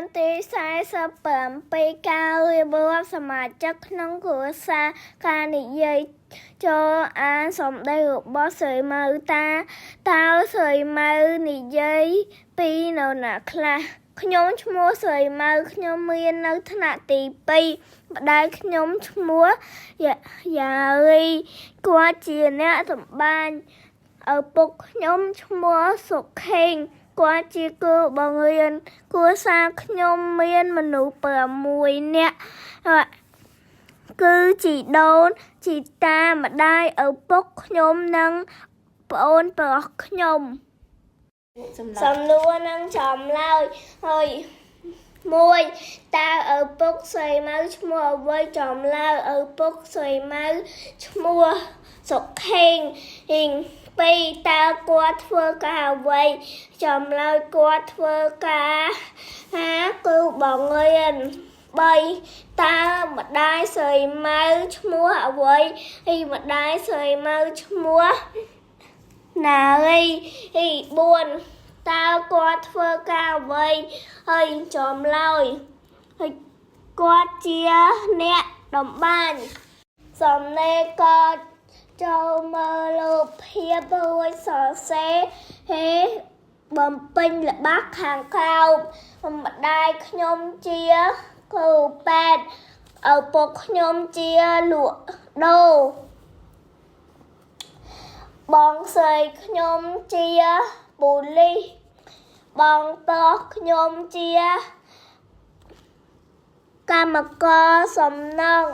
នទី47ការរៀបរាប់សមាជិកក្នុងគ្រួសារការនិយាយចូលអានសម្ដីរបស់ស្រីម៉ៅតើស្រីម៉ៅនិយាយពីនរណាខ្លះខ្ញុំឈ្មោះស្រីម៉ៅខ្ញុំមាននៅថ្នាក់ទី2ម្ដាយខ្ញុំឈ្មោះយ៉ារីគាត់ជាអ្នកសម្បាញ់ឪពុកខ្ញុំឈ្មោះសុខេងគាត់ជាគ្រូបង្រៀនគ្រួសារខ្ញុំមានមនុស្ស6នាក់គឺជីដូនជីតាម្ដាយឪពុកខ្ញុំនិងប្អូនប្រុសខ្ញុំសំណួរនឹងចម្លើយហើយ1តើឪពុកស្រីម៉ៅឈ្មោះអ្វីចម្លើយឪពុកស្រីម៉ៅឈ្មោះសុខេង2តើគាត់ធ្វើការអ្វីចម្លើយគាត់ធ្វើការគឺបង្រៀន3តើម្ដាយស្រីម៉ៅឈ្មោះអ្វីម្ដាយស្រីម៉ៅឈ្មោះណារី4តើគាត់ធ្វើការអ្វីហើយចម្លើយហើយគាត់ជាអ្នកតម្បាញសំណេរក៏ចូលមើលរូបភាពរួចសរសេរបំពេញល្បះខាងក្រោមម្ដាយខ្ញុំជាគ្រូពេទ្យឪពុកខ្ញុំជាលក់ដូរបងស្រីខ្ញុំជាប៉ូលីសបងប្រុសខ្ញុំជាកម្មករសំណង់